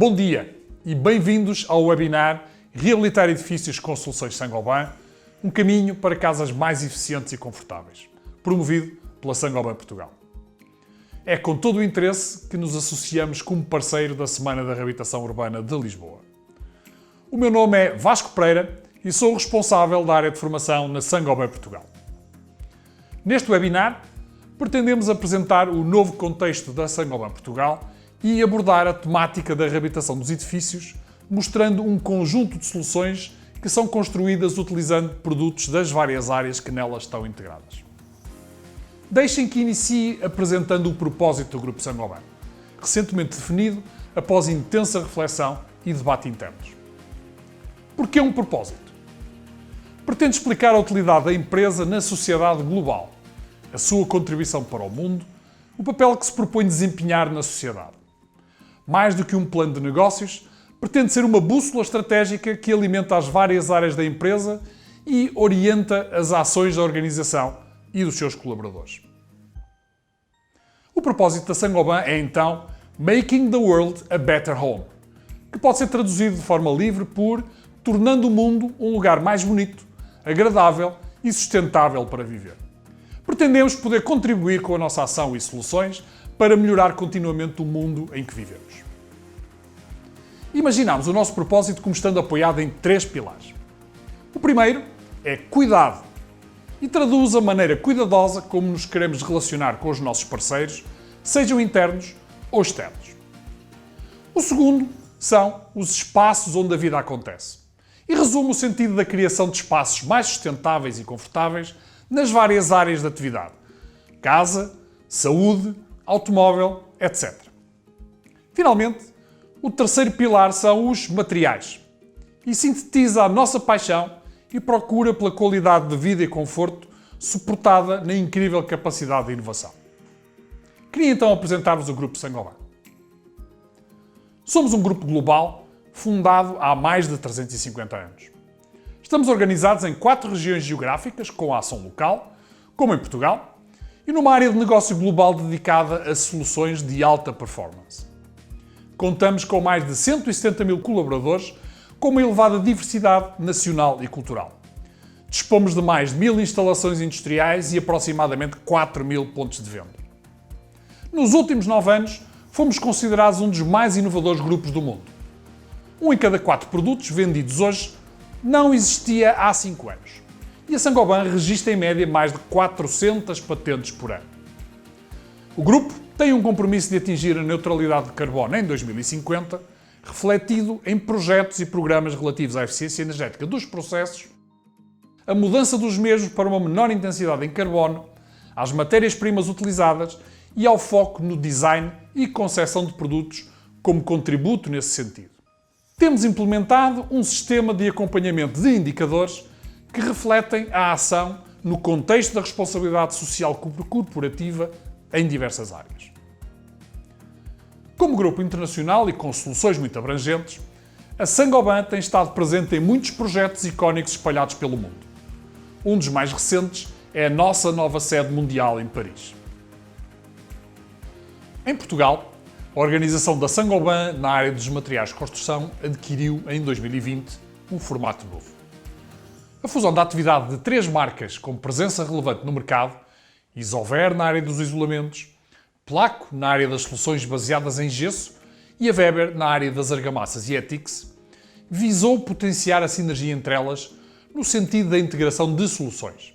Bom dia e bem-vindos ao webinar Reabilitar Edifícios com Soluções Saint-Gobain, um caminho para casas mais eficientes e confortáveis, promovido pela Saint-Gobain Portugal. É com todo o interesse que nos associamos como parceiro da Semana da Reabilitação Urbana de Lisboa. O meu nome é Vasco Pereira e sou o responsável da área de formação na Saint-Gobain Portugal. Neste webinar, pretendemos apresentar o novo contexto da Saint-Gobain Portugal e abordar a temática da reabilitação dos edifícios, mostrando um conjunto de soluções que são construídas utilizando produtos das várias áreas que nelas estão integradas. Deixem que inicie apresentando o propósito do Grupo Saint-Gobain, recentemente definido após intensa reflexão e debate internos. Porquê um propósito? Pretende explicar a utilidade da empresa na sociedade global, a sua contribuição para o mundo, o papel que se propõe desempenhar na sociedade. Mais do que um plano de negócios, pretende ser uma bússola estratégica que alimenta as várias áreas da empresa e orienta as ações da organização e dos seus colaboradores. O propósito da Saint-Gobain é, então, Making the World a Better Home, que pode ser traduzido de forma livre por tornando o mundo um lugar mais bonito, agradável e sustentável para viver. Pretendemos poder contribuir com a nossa ação e soluções para melhorar continuamente o mundo em que vivemos. Imaginamos o nosso propósito como estando apoiado em 3 pilares. O primeiro é cuidado e traduz a maneira cuidadosa como nos queremos relacionar com os nossos parceiros, sejam internos ou externos. O segundo são os espaços onde a vida acontece e resume o sentido da criação de espaços mais sustentáveis e confortáveis nas várias áreas da atividade: casa, saúde, automóvel, etc. Finalmente, o terceiro pilar são os materiais e sintetiza a nossa paixão e procura pela qualidade de vida e conforto suportada na incrível capacidade de inovação. Queria então apresentar-vos o Grupo Saint-Gobain. Somos um grupo global fundado há mais de 350 anos. Estamos organizados em 4 regiões geográficas com a ação local, como em Portugal, e numa área de negócio global dedicada a soluções de alta performance. Contamos com mais de 170 mil colaboradores, com uma elevada diversidade nacional e cultural. Dispomos de mais de 1000 instalações industriais e aproximadamente 4000 pontos de venda. Nos últimos 9 anos, fomos considerados um dos mais inovadores grupos do mundo. 1 em cada 4 produtos vendidos hoje não existia há 5 anos. E a Saint-Gobain registra em média mais de 400 patentes por ano. O grupo tem um compromisso de atingir a neutralidade de carbono em 2050, refletido em projetos e programas relativos à eficiência energética dos processos, a mudança dos mesmos para uma menor intensidade em carbono, às matérias-primas utilizadas e ao foco no design e concepção de produtos como contributo nesse sentido. Temos implementado um sistema de acompanhamento de indicadores que refletem a ação no contexto da responsabilidade social corporativa em diversas áreas. Como grupo internacional e com soluções muito abrangentes, a Saint-Gobain tem estado presente em muitos projetos icónicos espalhados pelo mundo. Um dos mais recentes é a nossa nova sede mundial em Paris. Em Portugal, a organização da Saint-Gobain na área dos materiais de construção adquiriu em 2020 um formato novo. A fusão da atividade de 3 marcas com presença relevante no mercado, Isover na área dos isolamentos, Placo na área das soluções baseadas em gesso e a Weber na área das argamassas e Ethics, visou potenciar a sinergia entre elas no sentido da integração de soluções,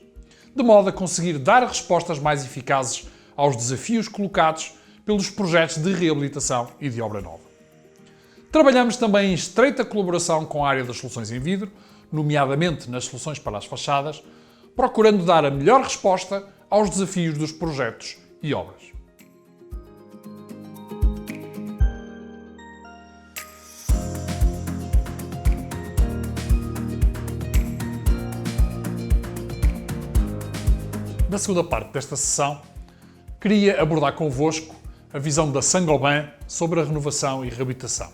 de modo a conseguir dar respostas mais eficazes aos desafios colocados pelos projetos de reabilitação e de obra nova. Trabalhamos também em estreita colaboração com a área das soluções em vidro, nomeadamente nas soluções para as fachadas, procurando dar a melhor resposta aos desafios dos projetos e obras. Na segunda parte desta sessão, queria abordar convosco a visão da Saint-Gobain sobre a renovação e reabilitação,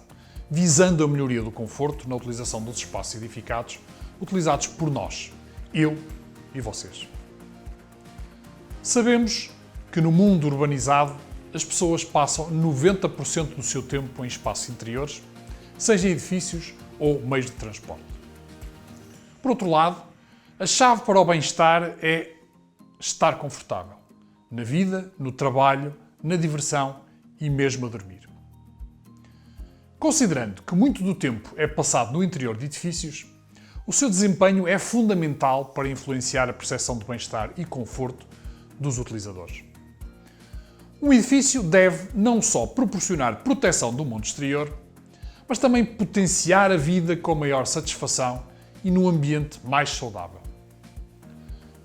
visando a melhoria do conforto na utilização dos espaços edificados utilizados por nós, eu e vocês. Sabemos que no mundo urbanizado as pessoas passam 90% do seu tempo em espaços interiores, seja em edifícios ou meios de transporte. Por outro lado, a chave para o bem-estar é estar confortável, na vida, no trabalho, na diversão e mesmo a dormir. Considerando que muito do tempo é passado no interior de edifícios, o seu desempenho é fundamental para influenciar a percepção de bem-estar e conforto dos utilizadores. Um edifício deve não só proporcionar proteção do mundo exterior, mas também potenciar a vida com maior satisfação e num ambiente mais saudável.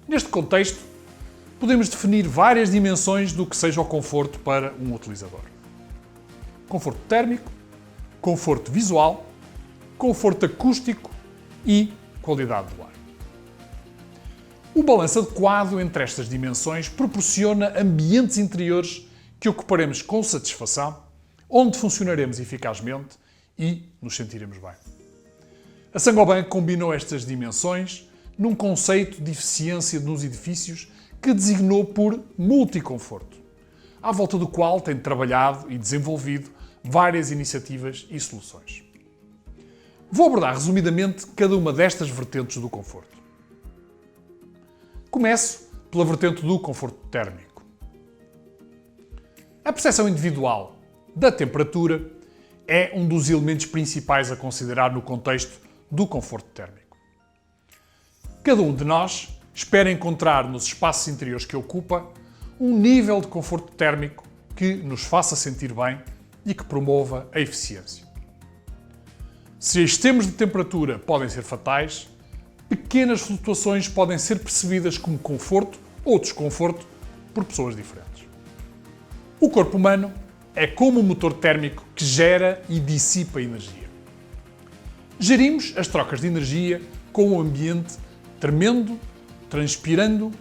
Neste contexto, podemos definir várias dimensões do que seja o conforto para um utilizador. Conforto térmico, conforto visual, conforto acústico e qualidade do ar. O balanço adequado entre estas dimensões proporciona ambientes interiores que ocuparemos com satisfação, onde funcionaremos eficazmente e nos sentiremos bem. A Saint-Gobain combinou estas dimensões num conceito de eficiência nos edifícios que designou por multiconforto, à volta do qual tem trabalhado e desenvolvido várias iniciativas e soluções. Vou abordar resumidamente cada uma destas vertentes do conforto. Começo pela vertente do conforto térmico. A percepção individual da temperatura é um dos elementos principais a considerar no contexto do conforto térmico. Cada um de nós espera encontrar nos espaços interiores que ocupa um nível de conforto térmico que nos faça sentir bem e que promova a eficiência. Se extremos de temperatura podem ser fatais, pequenas flutuações podem ser percebidas como conforto ou desconforto por pessoas diferentes. O corpo humano é como um motor térmico que gera e dissipa energia. Gerimos as trocas de energia com o ambiente tremendo, transpirando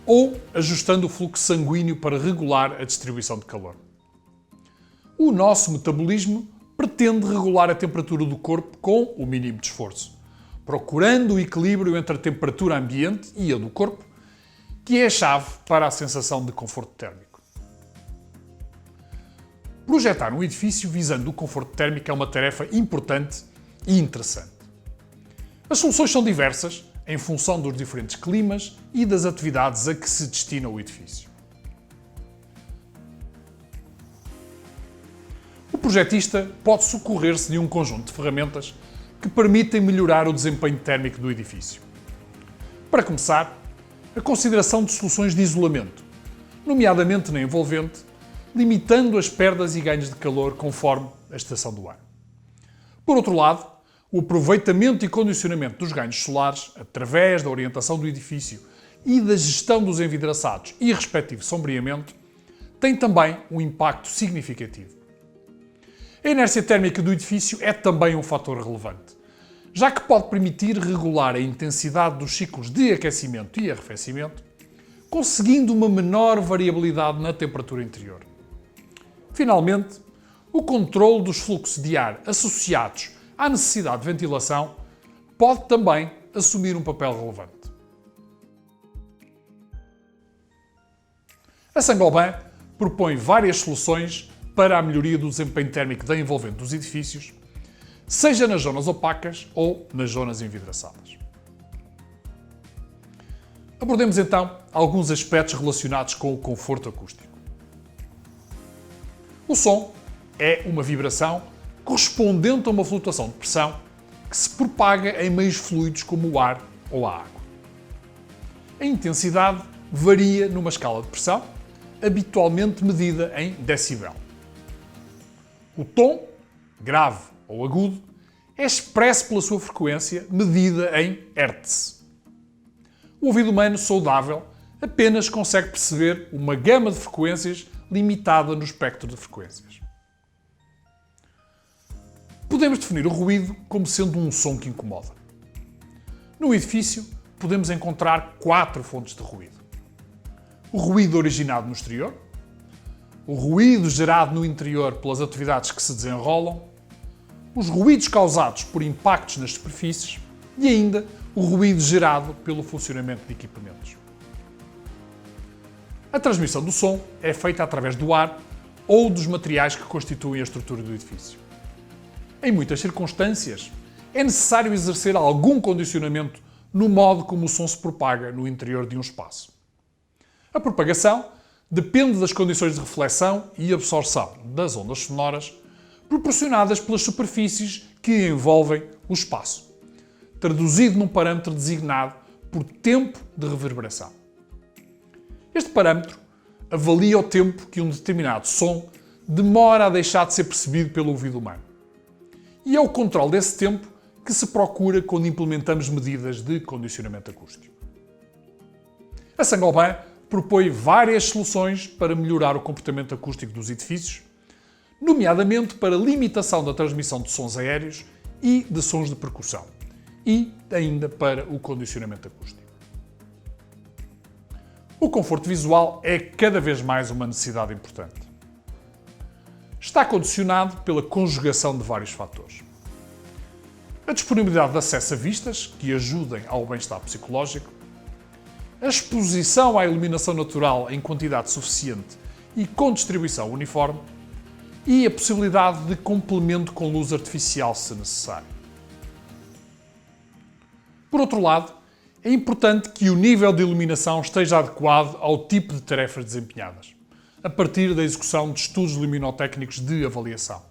ou ajustando o fluxo sanguíneo para regular a distribuição de calor. O nosso metabolismo pretende regular a temperatura do corpo com o mínimo de esforço, procurando o equilíbrio entre a temperatura ambiente e a do corpo, que é a chave para a sensação de conforto térmico. Projetar um edifício visando o conforto térmico é uma tarefa importante e interessante. As soluções são diversas em função dos diferentes climas e das atividades a que se destina o edifício. O projetista pode socorrer-se de um conjunto de ferramentas que permitem melhorar o desempenho térmico do edifício. Para começar, a consideração de soluções de isolamento, nomeadamente na envolvente, limitando as perdas e ganhos de calor conforme a estação do ano. Por outro lado, o aproveitamento e condicionamento dos ganhos solares, através da orientação do edifício e da gestão dos envidraçados e respectivo sombreamento, tem também um impacto significativo. A inércia térmica do edifício é também um fator relevante, já que pode permitir regular a intensidade dos ciclos de aquecimento e arrefecimento, conseguindo uma menor variabilidade na temperatura interior. Finalmente, o controle dos fluxos de ar associados à necessidade de ventilação pode também assumir um papel relevante. A Saint-Gobain propõe várias soluções para a melhoria do desempenho térmico da envolvente dos edifícios, seja nas zonas opacas ou nas zonas envidraçadas. Abordemos então alguns aspectos relacionados com o conforto acústico. O som é uma vibração correspondente a uma flutuação de pressão que se propaga em meios fluidos como o ar ou a água. A intensidade varia numa escala de pressão, habitualmente medida em decibel. O tom, grave ou agudo, é expresso pela sua frequência, medida em hertz. O ouvido humano saudável apenas consegue perceber uma gama de frequências limitada no espectro de frequências. Podemos definir o ruído como sendo um som que incomoda. No edifício, podemos encontrar 4 fontes de ruído. O ruído originado no exterior, o ruído gerado no interior pelas atividades que se desenrolam, os ruídos causados por impactos nas superfícies e ainda o ruído gerado pelo funcionamento de equipamentos. A transmissão do som é feita através do ar ou dos materiais que constituem a estrutura do edifício. Em muitas circunstâncias, é necessário exercer algum condicionamento no modo como o som se propaga no interior de um espaço. A propagação depende das condições de reflexão e absorção das ondas sonoras proporcionadas pelas superfícies que envolvem o espaço, traduzido num parâmetro designado por tempo de reverberação. Este parâmetro avalia o tempo que um determinado som demora a deixar de ser percebido pelo ouvido humano. E é o controle desse tempo que se procura quando implementamos medidas de condicionamento acústico. A Saint-Gobain propõe várias soluções para melhorar o comportamento acústico dos edifícios, nomeadamente para limitação da transmissão de sons aéreos e de sons de percussão, e ainda para o condicionamento acústico. O conforto visual é cada vez mais uma necessidade importante. Está condicionado pela conjugação de vários fatores. A disponibilidade de acesso a vistas, que ajudem ao bem-estar psicológico, a exposição à iluminação natural em quantidade suficiente e com distribuição uniforme, e a possibilidade de complemento com luz artificial, se necessário. Por outro lado, é importante que o nível de iluminação esteja adequado ao tipo de tarefas desempenhadas, a partir da execução de estudos luminotécnicos de avaliação.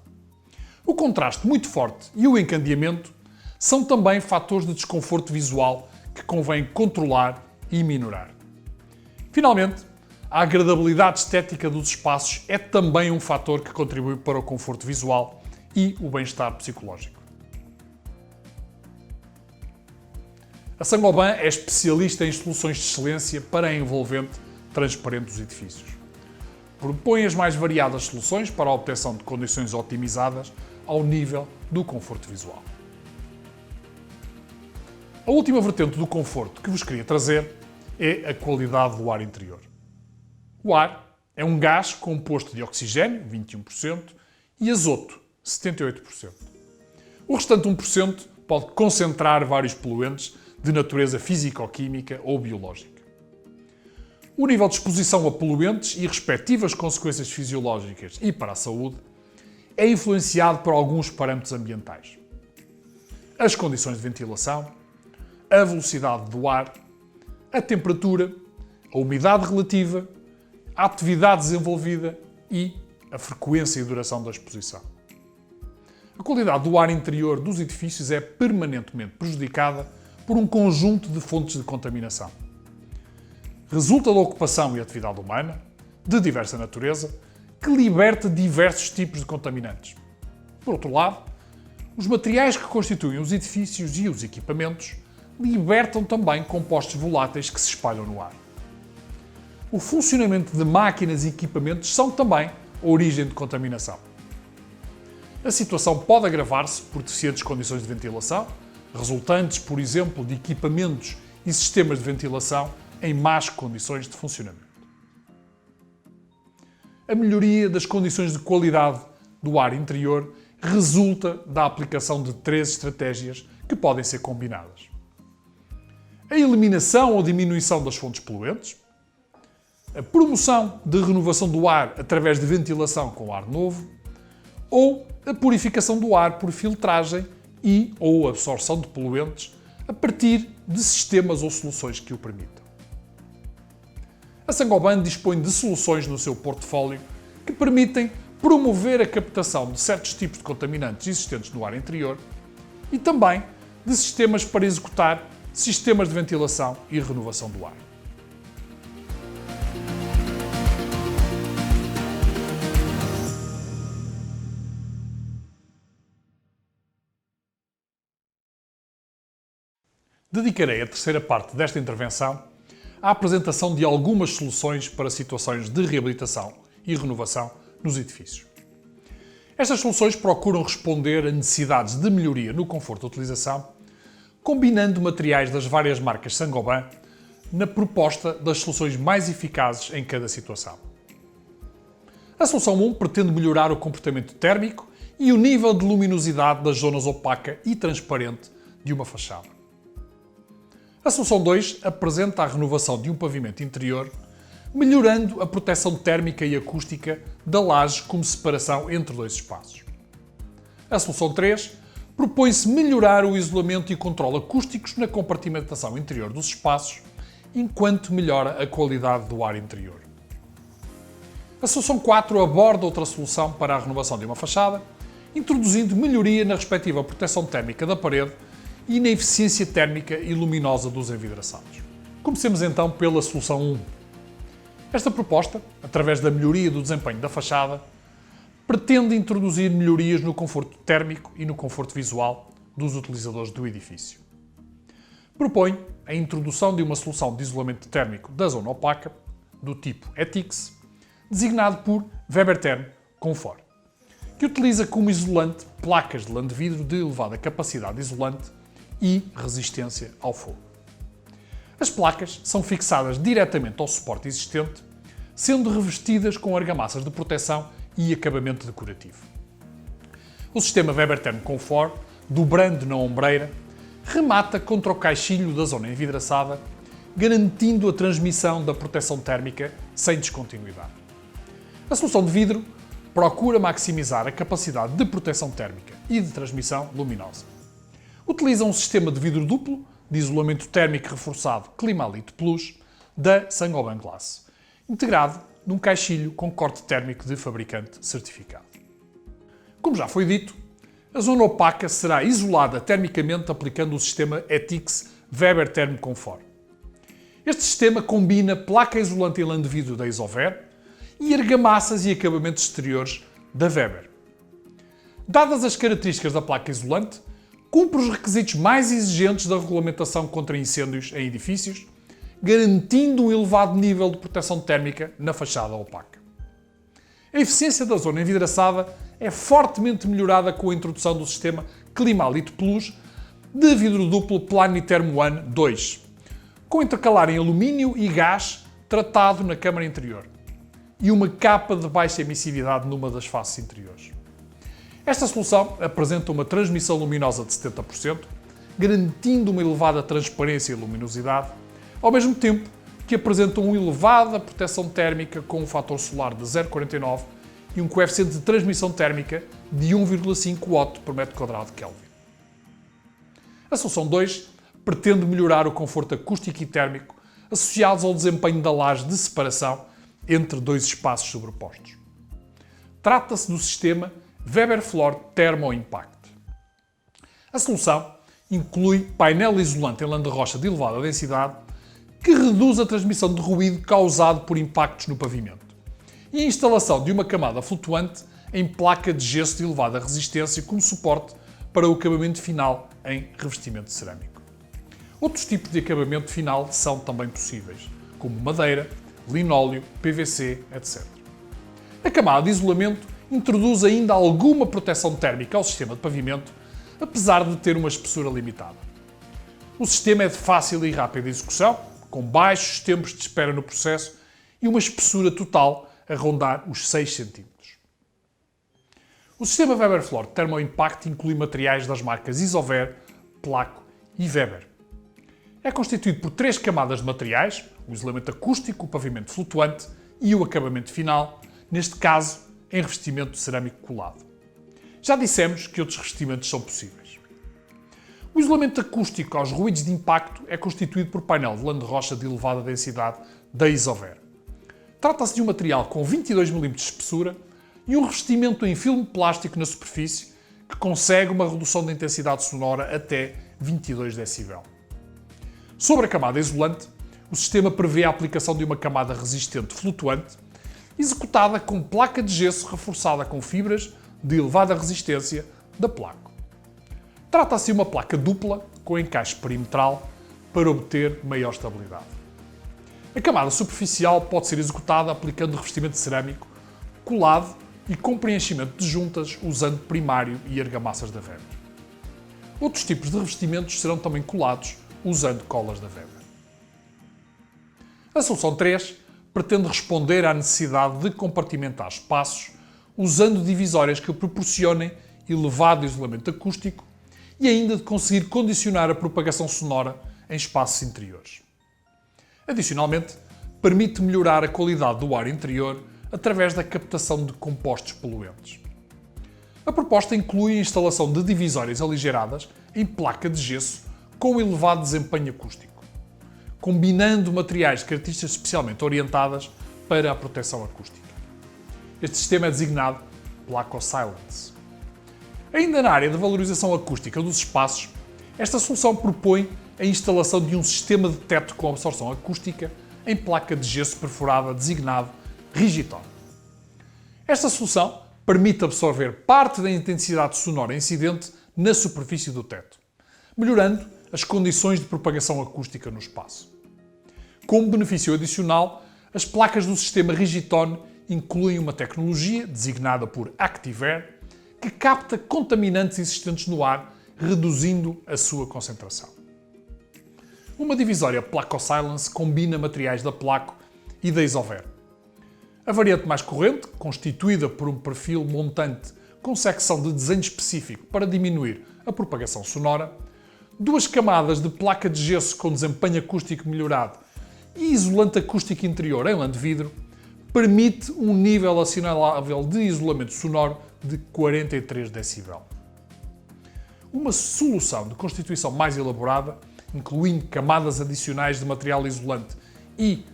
O contraste muito forte e o encandeamento são também fatores de desconforto visual que convém controlar e minorar. Finalmente, a agradabilidade estética dos espaços é também um fator que contribui para o conforto visual e o bem-estar psicológico. A Saint-Gobain é especialista em soluções de excelência para a envolvente transparente dos edifícios. Propõe as mais variadas soluções para a obtenção de condições otimizadas ao nível do conforto visual. A última vertente do conforto que vos queria trazer é a qualidade do ar interior. O ar é um gás composto de oxigênio, 21%, e azoto, 78%. O restante 1% pode concentrar vários poluentes de natureza físico-química ou biológica. O nível de exposição a poluentes e respectivas consequências fisiológicas e para a saúde é influenciado por alguns parâmetros ambientais. As condições de ventilação, a velocidade do ar, a temperatura, a umidade relativa, a atividade desenvolvida e a frequência e duração da exposição. A qualidade do ar interior dos edifícios é permanentemente prejudicada por um conjunto de fontes de contaminação. Resulta da ocupação e atividade humana, de diversa natureza, que liberta diversos tipos de contaminantes. Por outro lado, os materiais que constituem os edifícios e os equipamentos libertam também compostos voláteis que se espalham no ar. O funcionamento de máquinas e equipamentos são também a origem de contaminação. A situação pode agravar-se por deficientes condições de ventilação, resultantes, por exemplo, de equipamentos e sistemas de ventilação em más condições de funcionamento. A melhoria das condições de qualidade do ar interior resulta da aplicação de 3 estratégias que podem ser combinadas: a eliminação ou diminuição das fontes poluentes, a promoção de renovação do ar através de ventilação com ar novo, ou a purificação do ar por filtragem e ou absorção de poluentes a partir de sistemas ou soluções que o permitam. A Saint-Gobain dispõe de soluções no seu portfólio que permitem promover a captação de certos tipos de contaminantes existentes no ar interior e também de sistemas para executar sistemas de ventilação e renovação do ar. Dedicarei a terceira parte desta intervenção à apresentação de algumas soluções para situações de reabilitação e renovação nos edifícios. Estas soluções procuram responder a necessidades de melhoria no conforto de utilização, combinando materiais das várias marcas Saint-Gobain na proposta das soluções mais eficazes em cada situação. A solução 1 pretende melhorar o comportamento térmico e o nível de luminosidade das zonas opaca e transparente de uma fachada. A solução 2 apresenta a renovação de um pavimento interior, melhorando a proteção térmica e acústica da laje como separação entre dois espaços. A solução 3 propõe-se melhorar o isolamento e controle acústicos na compartimentação interior dos espaços, enquanto melhora a qualidade do ar interior. A solução 4 aborda outra solução para a renovação de uma fachada, introduzindo melhoria na respectiva proteção térmica da parede e na eficiência térmica e luminosa dos envidraçados. Comecemos então pela solução 1. Esta proposta, através da melhoria do desempenho da fachada, pretende introduzir melhorias no conforto térmico e no conforto visual dos utilizadores do edifício. Propõe a introdução de uma solução de isolamento térmico da zona opaca, do tipo ETICS, designado por Weber-Therm Comfort, que utiliza como isolante placas de lã de vidro de elevada capacidade isolante e resistência ao fogo. As placas são fixadas diretamente ao suporte existente, sendo revestidas com argamassas de proteção e acabamento decorativo. O sistema Weber-Therm Comfort, dobrando na ombreira, remata contra o caixilho da zona envidraçada, garantindo a transmissão da proteção térmica sem descontinuidade. A solução de vidro procura maximizar a capacidade de proteção térmica e de transmissão luminosa. Utiliza um sistema de vidro duplo de isolamento térmico reforçado Climalite Plus da Saint-Gobain Glass, integrado num caixilho com corte térmico de fabricante certificado. Como já foi dito, a zona opaca será isolada termicamente aplicando o sistema ETICS Weber-Therm Comfort. Este sistema combina placa isolante em lã de vidro da Isover e argamassas e acabamentos exteriores da Weber. Dadas as características da placa isolante, cumpre os requisitos mais exigentes da regulamentação contra incêndios em edifícios, garantindo um elevado nível de proteção térmica na fachada opaca. A eficiência da zona envidraçada é fortemente melhorada com a introdução do sistema Climalite Plus de vidro duplo Planitherm One 2, com intercalar em alumínio e gás tratado na câmara interior e uma capa de baixa emissividade numa das faces interiores. Esta solução apresenta uma transmissão luminosa de 70%, garantindo uma elevada transparência e luminosidade, ao mesmo tempo que apresenta uma elevada proteção térmica com um fator solar de 0,49 e um coeficiente de transmissão térmica de 1,5 watt por metro quadrado Kelvin. A solução 2 pretende melhorar o conforto acústico e térmico associados ao desempenho da laje de separação entre dois espaços sobrepostos. Trata-se do sistema Weber-Flor Thermo Impact. A solução inclui painel isolante em lã de rocha de elevada densidade que reduz a transmissão de ruído causado por impactos no pavimento e a instalação de uma camada flutuante em placa de gesso de elevada resistência como suporte para o acabamento final em revestimento cerâmico. Outros tipos de acabamento final são também possíveis, como madeira, linóleo, PVC, etc. A camada de isolamento introduz ainda alguma proteção térmica ao sistema de pavimento, apesar de ter uma espessura limitada. O sistema é de fácil e rápida execução, com baixos tempos de espera no processo e uma espessura total a rondar os 6 cm. O sistema Weber-Flor Thermo Impact inclui materiais das marcas Isover, Placo e Weber. É constituído por 3 camadas de materiais, o isolamento acústico, o pavimento flutuante e o acabamento final, neste caso em revestimento cerâmico colado. Já dissemos que outros revestimentos são possíveis. O isolamento acústico aos ruídos de impacto é constituído por painel de lã de rocha de elevada densidade da Isover. Trata-se de um material com 22 mm de espessura e um revestimento em filme plástico na superfície que consegue uma redução da intensidade sonora até 22 dB. Sobre a camada isolante, o sistema prevê a aplicação de uma camada resistente flutuante, executada com placa de gesso reforçada com fibras de elevada resistência da Placo. Trata-se de uma placa dupla com encaixe perimetral para obter maior estabilidade. A camada superficial pode ser executada aplicando revestimento cerâmico colado e com preenchimento de juntas usando primário e argamassas da Weber. Outros tipos de revestimentos serão também colados usando colas da Weber. A solução 3 pretende responder à necessidade de compartimentar espaços usando divisórias que proporcionem elevado isolamento acústico e ainda de conseguir condicionar a propagação sonora em espaços interiores. Adicionalmente, permite melhorar a qualidade do ar interior através da captação de compostos poluentes. A proposta inclui a instalação de divisórias aligeradas em placa de gesso com elevado desempenho acústico, combinando materiais de características especialmente orientadas para a proteção acústica. Este sistema é designado Placo Silence. Ainda na área de valorização acústica dos espaços, esta solução propõe a instalação de um sistema de teto com absorção acústica em placa de gesso perfurada designado Rigiton. Esta solução permite absorver parte da intensidade sonora incidente na superfície do teto, melhorando as condições de propagação acústica no espaço. Como benefício adicional, as placas do sistema Rigiton incluem uma tecnologia designada por ActiveAir que capta contaminantes existentes no ar, reduzindo a sua concentração. Uma divisória Placo Silence combina materiais da Placo e da Isover. A variante mais corrente, constituída por um perfil montante com secção de desenho específico para diminuir a propagação sonora, duas camadas de placa de gesso com desempenho acústico melhorado e isolante acústico interior em lã de vidro, permite um nível assinalável de isolamento sonoro de 43 decibel. Uma solução de constituição mais elaborada, incluindo camadas adicionais de material isolante e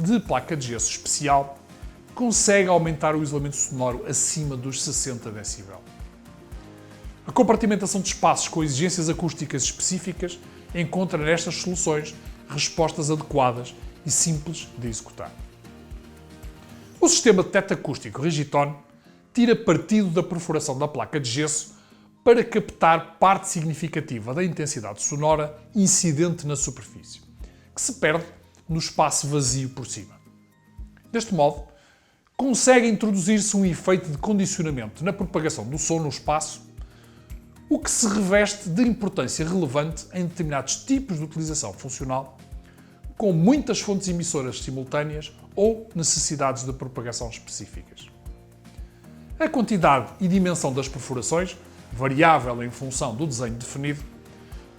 de placa de gesso especial, consegue aumentar o isolamento sonoro acima dos 60 decibel. A compartimentação de espaços com exigências acústicas específicas encontra nestas soluções respostas adequadas e simples de executar. O sistema de teto acústico Rigiton tira partido da perfuração da placa de gesso para captar parte significativa da intensidade sonora incidente na superfície, que se perde no espaço vazio por cima. Deste modo, consegue introduzir-se um efeito de condicionamento na propagação do som no espaço, o que se reveste de importância relevante em determinados tipos de utilização funcional, com muitas fontes emissoras simultâneas ou necessidades de propagação específicas. A quantidade e dimensão das perfurações, variável em função do desenho definido,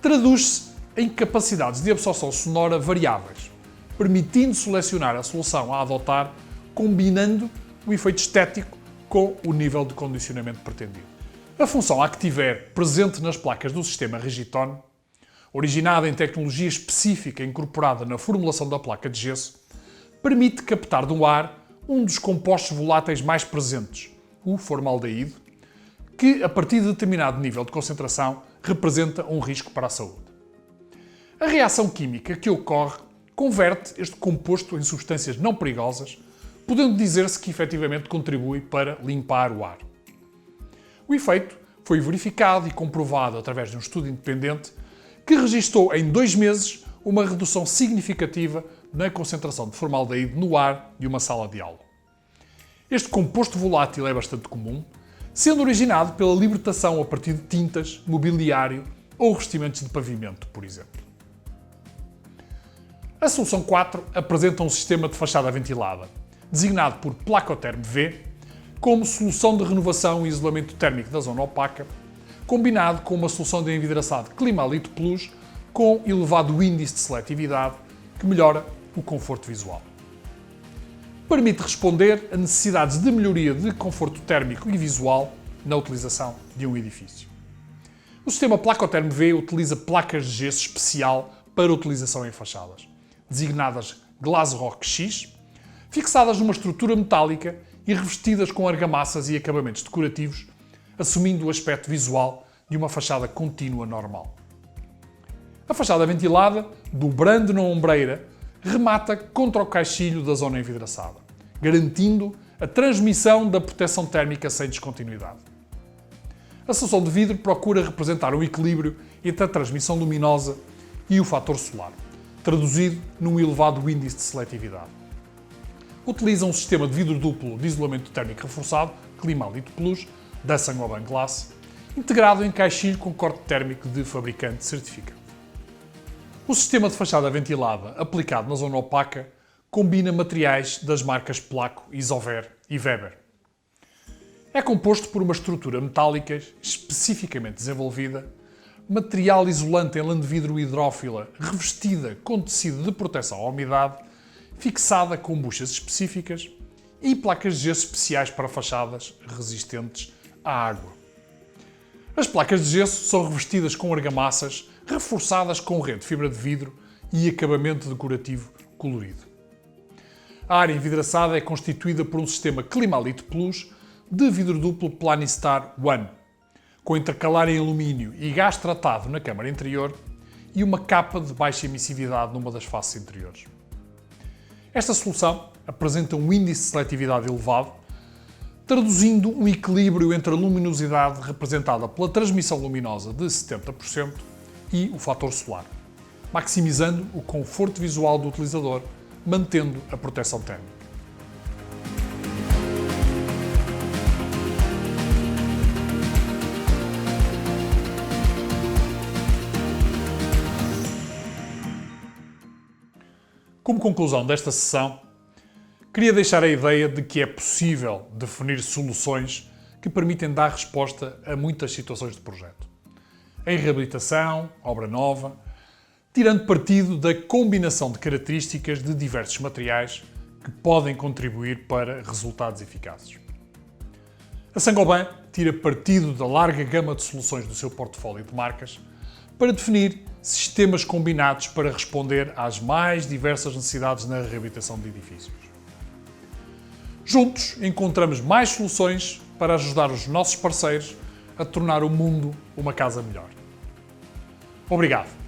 traduz-se em capacidades de absorção sonora variáveis, permitindo selecionar a solução a adotar, combinando o efeito estético com o nível de condicionamento pretendido. A função ActiveAir, presente nas placas do sistema Rigiton, originada em tecnologia específica incorporada na formulação da placa de gesso, permite captar do ar um dos compostos voláteis mais presentes, o formaldeído, que, a partir de determinado nível de concentração, representa um risco para a saúde. A reação química que ocorre converte este composto em substâncias não perigosas, podendo dizer-se que efetivamente contribui para limpar o ar. O efeito foi verificado e comprovado através de um estudo independente que registou em 2 meses uma redução significativa na concentração de formaldeído no ar de uma sala de aula. Este composto volátil é bastante comum, sendo originado pela libertação a partir de tintas, mobiliário ou revestimentos de pavimento, por exemplo. A solução 4 apresenta um sistema de fachada ventilada, designado por Placoterm V, como solução de renovação e isolamento térmico da zona opaca, combinado com uma solução de envidraçado Climalite Plus com elevado índice de seletividade, que melhora o conforto visual. Permite responder a necessidades de melhoria de conforto térmico e visual na utilização de um edifício. O sistema Placoterm V utiliza placas de gesso especial para utilização em fachadas, designadas Glasrock X, fixadas numa estrutura metálica e revestidas com argamassas e acabamentos decorativos, assumindo o aspecto visual de uma fachada contínua normal. A fachada ventilada, dobrando na ombreira, remata contra o caixilho da zona envidraçada, garantindo a transmissão da proteção térmica sem descontinuidade. A solução de vidro procura representar um equilíbrio entre a transmissão luminosa e o fator solar, traduzido num elevado índice de seletividade. Utiliza um sistema de vidro duplo de isolamento térmico reforçado, Climalite Plus, da Saint-Gobain Glass, integrado em caixilho com corte térmico de fabricante certificado. O sistema de fachada ventilada aplicado na zona opaca combina materiais das marcas Placo, Isover e Weber. É composto por uma estrutura metálica especificamente desenvolvida, material isolante em lã de vidro hidrófila revestida com tecido de proteção à umidade, fixada com buchas específicas e placas de gesso especiais para fachadas resistentes à água. As placas de gesso são revestidas com argamassas, reforçadas com rede de fibra de vidro e acabamento decorativo colorido. A área envidraçada é constituída por um sistema Climalite Plus de vidro duplo Planistar One, com intercalar em alumínio e gás tratado na câmara interior e uma capa de baixa emissividade numa das faces interiores. Esta solução apresenta um índice de seletividade elevado, traduzindo um equilíbrio entre a luminosidade representada pela transmissão luminosa de 70% e o fator solar, maximizando o conforto visual do utilizador, mantendo a proteção térmica. Como conclusão desta sessão, queria deixar a ideia de que é possível definir soluções que permitem dar resposta a muitas situações de projeto. Em reabilitação, obra nova, tirando partido da combinação de características de diversos materiais que podem contribuir para resultados eficazes. A Saint-Gobain tira partido da larga gama de soluções do seu portfólio de marcas para definir sistemas combinados para responder às mais diversas necessidades na reabilitação de edifícios. Juntos encontramos mais soluções para ajudar os nossos parceiros a tornar o mundo uma casa melhor. Obrigado.